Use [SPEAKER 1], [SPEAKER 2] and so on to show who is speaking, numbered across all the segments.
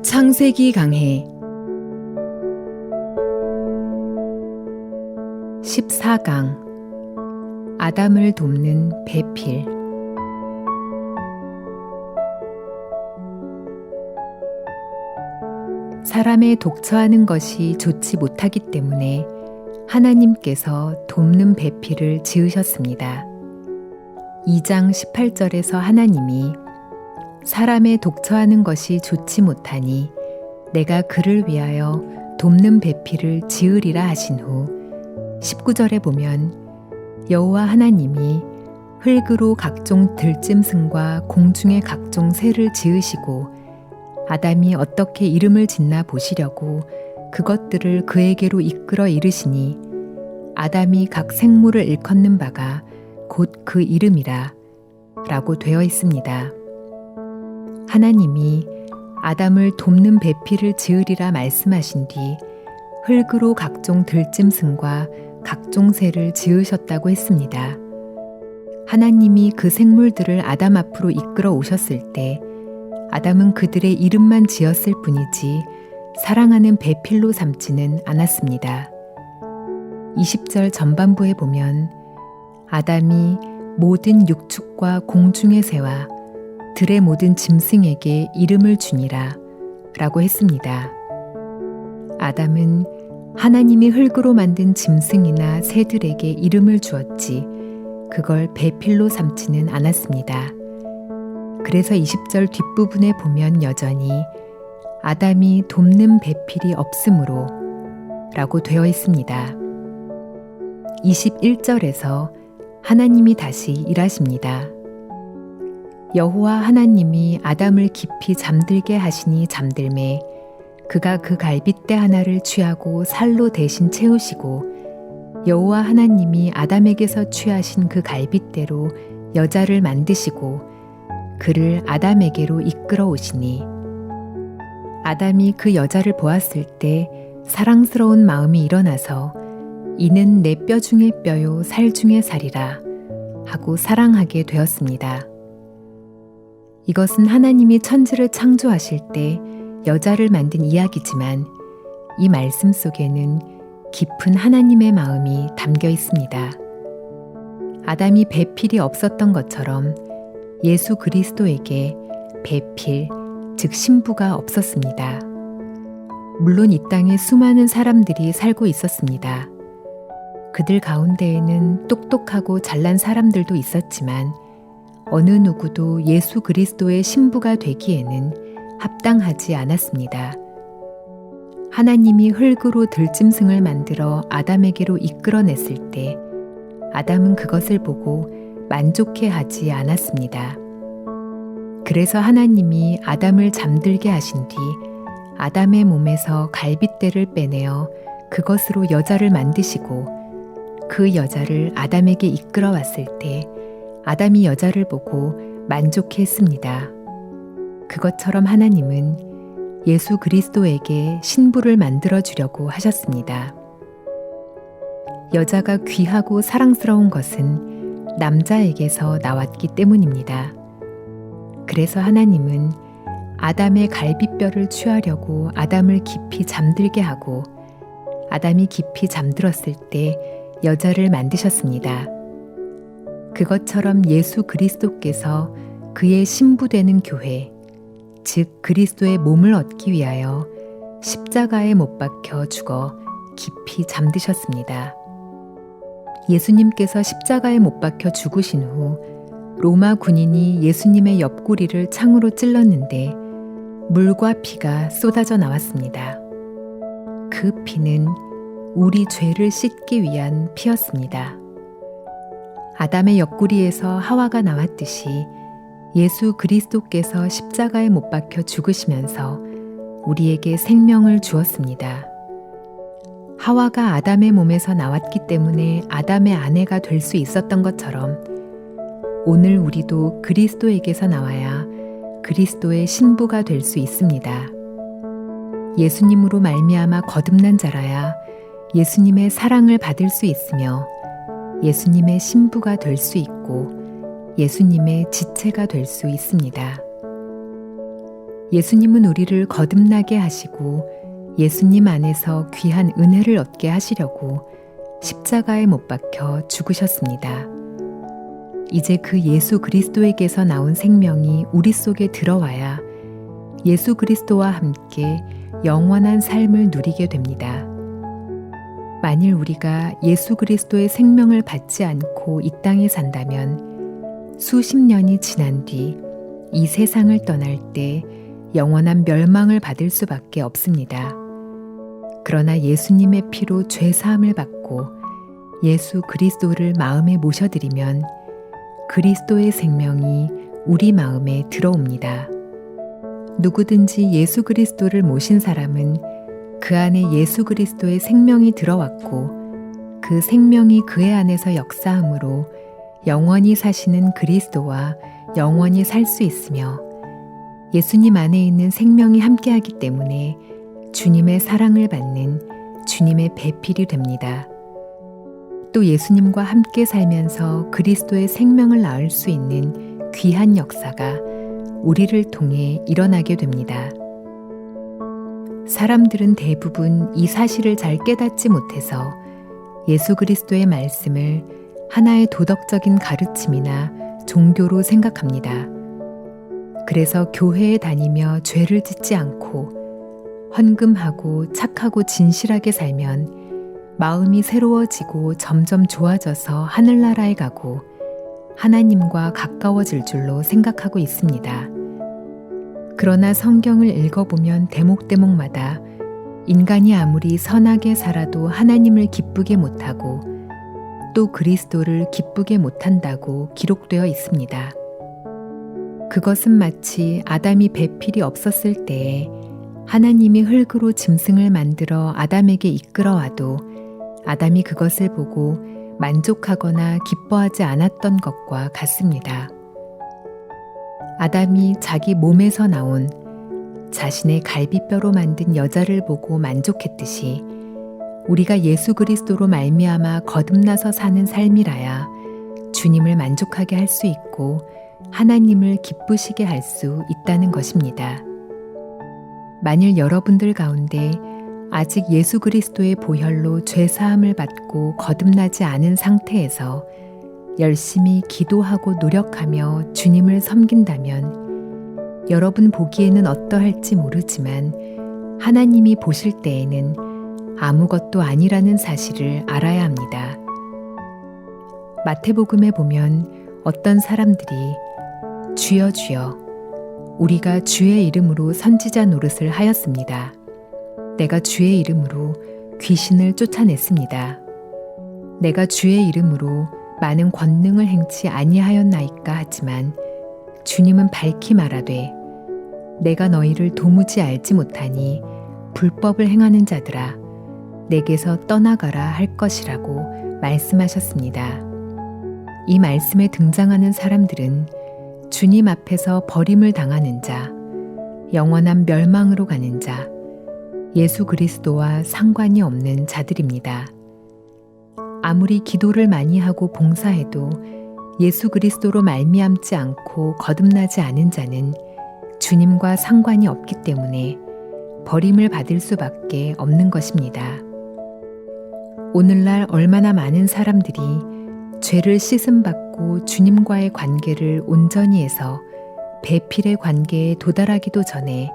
[SPEAKER 1] 창세기 강해 14강 아담을 돕는 배필. 사람의 독처하는 것이 좋지 못하기 때문에 하나님께서 돕는 배필을 지으셨습니다. 2장 18절에서 하나님이 사람의 독처하는 것이 좋지 못하니 내가 그를 위하여 돕는 배필을 지으리라 하신 후 19절에 보면 여호와 하나님이 흙으로 각종 들짐승과 공중의 각종 새를 지으시고 아담이 어떻게 이름을 짓나 보시려고 그것들을 그에게로 이끌어 이르시니 아담이 각 생물을 일컫는 바가 곧 그 이름이라 라고 되어 있습니다. 하나님이 아담을 돕는 배필을 지으리라 말씀하신 뒤 흙으로 각종 들짐승과 각종 새를 지으셨다고 했습니다. 하나님이 그 생물들을 아담 앞으로 이끌어 오셨을 때 아담은 그들의 이름만 지었을 뿐이지 사랑하는 배필로 삼지는 않았습니다. 20절 전반부에 보면 아담이 모든 육축과 공중의 새와 들의 모든 짐승에게 이름을 주니라 라고 했습니다. 아담은 하나님이 흙으로 만든 짐승이나 새들에게 이름을 주었지 그걸 배필로 삼지는 않았습니다. 그래서 20절 뒷부분에 보면 여전히 아담이 돕는 배필이 없으므로 라고 되어 있습니다. 21절에서 하나님이 다시 일하십니다. 여호와 하나님이 아담을 깊이 잠들게 하시니 잠들매 그가 그 갈빗대 하나를 취하고 살로 대신 채우시고 여호와 하나님이 아담에게서 취하신 그 갈빗대로 여자를 만드시고 그를 아담에게로 이끌어 오시니 아담이 그 여자를 보았을 때 사랑스러운 마음이 일어나서 이는 내 뼈 중의 뼈요 살 중의 살이라 하고 사랑하게 되었습니다. 이것은 하나님이 천지를 창조하실 때 여자를 만든 이야기지만 이 말씀 속에는 깊은 하나님의 마음이 담겨 있습니다. 아담이 배필이 없었던 것처럼 예수 그리스도에게 배필, 즉 신부가 없었습니다. 물론 이 땅에 수많은 사람들이 살고 있었습니다. 그들 가운데에는 똑똑하고 잘난 사람들도 있었지만 어느 누구도 예수 그리스도의 신부가 되기에는 합당하지 않았습니다. 하나님이 흙으로 들짐승을 만들어 아담에게로 이끌어냈을 때 아담은 그것을 보고 만족해 하지 않았습니다. 그래서 하나님이 아담을 잠들게 하신 뒤 아담의 몸에서 갈빗대를 빼내어 그것으로 여자를 만드시고 그 여자를 아담에게 이끌어 왔을 때 아담이 여자를 보고 만족했습니다. 그것처럼 하나님은 예수 그리스도에게 신부를 만들어 주려고 하셨습니다. 여자가 귀하고 사랑스러운 것은 남자에게서 나왔기 때문입니다. 그래서 하나님은 아담의 갈빗뼈를 취하려고 아담을 깊이 잠들게 하고 아담이 깊이 잠들었을 때 여자를 만드셨습니다. 그것처럼 예수 그리스도께서 그의 신부되는 교회, 즉 그리스도의 몸을 얻기 위하여 십자가에 못 박혀 죽어 깊이 잠드셨습니다. 예수님께서 십자가에 못 박혀 죽으신 후 로마 군인이 예수님의 옆구리를 창으로 찔렀는데 물과 피가 쏟아져 나왔습니다. 그 피는 우리 죄를 씻기 위한 피였습니다. 아담의 옆구리에서 하와가 나왔듯이 예수 그리스도께서 십자가에 못 박혀 죽으시면서 우리에게 생명을 주었습니다. 하와가 아담의 몸에서 나왔기 때문에 아담의 아내가 될 수 있었던 것처럼 오늘 우리도 그리스도에게서 나와야 그리스도의 신부가 될 수 있습니다. 예수님으로 말미암아 거듭난 자라야 예수님의 사랑을 받을 수 있으며 예수님의 신부가 될 수 있고 예수님의 지체가 될 수 있습니다. 예수님은 우리를 거듭나게 하시고 예수님 안에서 귀한 은혜를 얻게 하시려고 십자가에 못 박혀 죽으셨습니다. 이제 그 예수 그리스도에게서 나온 생명이 우리 속에 들어와야 예수 그리스도와 함께 영원한 삶을 누리게 됩니다. 만일 우리가 예수 그리스도의 생명을 받지 않고 이 땅에 산다면 수십 년이 지난 뒤 이 세상을 떠날 때 영원한 멸망을 받을 수밖에 없습니다. 그러나 예수님의 피로 죄 사함을 받고 예수 그리스도를 마음에 모셔드리면 그리스도의 생명이 우리 마음에 들어옵니다. 누구든지 예수 그리스도를 모신 사람은 그 안에 예수 그리스도의 생명이 들어왔고 그 생명이 그의 안에서 역사함으로 영원히 사시는 그리스도와 영원히 살 수 있으며 예수님 안에 있는 생명이 함께하기 때문에 주님의 사랑을 받는 주님의 배필이 됩니다. 또 예수님과 함께 살면서 그리스도의 생명을 낳을 수 있는 귀한 역사가 우리를 통해 일어나게 됩니다. 사람들은 대부분 이 사실을 잘 깨닫지 못해서 예수 그리스도의 말씀을 하나의 도덕적인 가르침이나 종교로 생각합니다. 그래서 교회에 다니며 죄를 짓지 않고 헌금하고 착하고 진실하게 살면 마음이 새로워지고 점점 좋아져서 하늘나라에 가고 하나님과 가까워질 줄로 생각하고 있습니다. 그러나 성경을 읽어보면 대목대목마다 인간이 아무리 선하게 살아도 하나님을 기쁘게 못하고 또 그리스도를 기쁘게 못한다고 기록되어 있습니다. 그것은 마치 아담이 배필이 없었을 때에 하나님이 흙으로 짐승을 만들어 아담에게 이끌어와도 아담이 그것을 보고 만족하거나 기뻐하지 않았던 것과 같습니다. 아담이 자기 몸에서 나온 자신의 갈비뼈로 만든 여자를 보고 만족했듯이 우리가 예수 그리스도로 말미암아 거듭나서 사는 삶이라야 주님을 만족하게 할 수 있고 하나님을 기쁘시게 할 수 있다는 것입니다. 만일 여러분들 가운데 아직 예수 그리스도의 보혈로 죄 사함을 받고 거듭나지 않은 상태에서 열심히 기도하고 노력하며 주님을 섬긴다면 여러분 보기에는 어떠할지 모르지만 하나님이 보실 때에는 아무것도 아니라는 사실을 알아야 합니다. 마태복음에 보면 어떤 사람들이 주여 주여 우리가 주의 이름으로 선지자 노릇을 하였습니다. 내가 주의 이름으로 귀신을 쫓아냈습니다. 내가 주의 이름으로 많은 권능을 행치 아니하였나이까 하지만 주님은 밝히 말하되 내가 너희를 도무지 알지 못하니 불법을 행하는 자들아 내게서 떠나가라 할 것이라고 말씀하셨습니다. 이 말씀에 등장하는 사람들은 주님 앞에서 버림을 당하는 자, 영원한 멸망으로 가는 자, 예수 그리스도와 상관이 없는 자들입니다. 아무리 기도를 많이 하고 봉사해도 예수 그리스도로 말미암지 않고 거듭나지 않은 자는 주님과 상관이 없기 때문에 버림을 받을 수밖에 없는 것입니다. 오늘날 얼마나 많은 사람들이 죄를 씻음받고 주님과의 관계를 온전히 해서 배필의 관계에 도달하기도 전에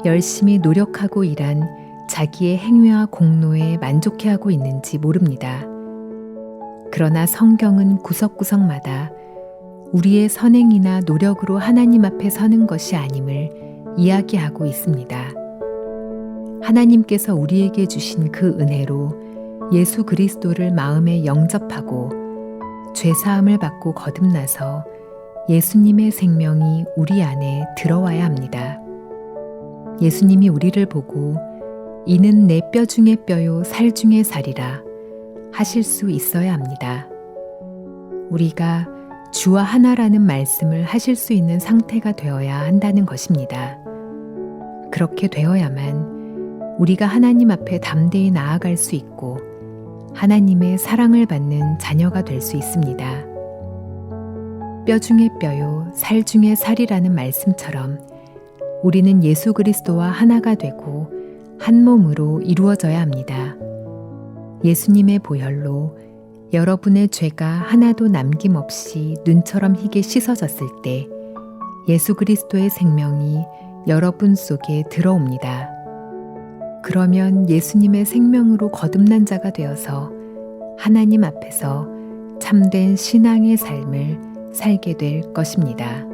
[SPEAKER 1] 열심히 노력하고 일한 자기의 행위와 공로에 만족해하고 있는지 모릅니다. 그러나 성경은 구석구석마다 우리의 선행이나 노력으로 하나님 앞에 서는 것이 아님을 이야기하고 있습니다. 하나님께서 우리에게 주신 그 은혜로 예수 그리스도를 마음에 영접하고 죄사함을 받고 거듭나서 예수님의 생명이 우리 안에 들어와야 합니다. 예수님이 우리를 보고 이는 내 뼈 중에 뼈요 살 중에 살이라 하실 수 있어야 합니다. 우리가 주와 하나라는 말씀을 하실 수 있는 상태가 되어야 한다는 것입니다. 그렇게 되어야만 우리가 하나님 앞에 담대히 나아갈 수 있고 하나님의 사랑을 받는 자녀가 될 수 있습니다. 뼈 중에 뼈요 살 중에 살이라는 말씀처럼 우리는 예수 그리스도와 하나가 되고 한 몸으로 이루어져야 합니다. 예수님의 보혈로 여러분의 죄가 하나도 남김없이 눈처럼 희게 씻어졌을 때 예수 그리스도의 생명이 여러분 속에 들어옵니다. 그러면 예수님의 생명으로 거듭난 자가 되어서 하나님 앞에서 참된 신앙의 삶을 살게 될 것입니다.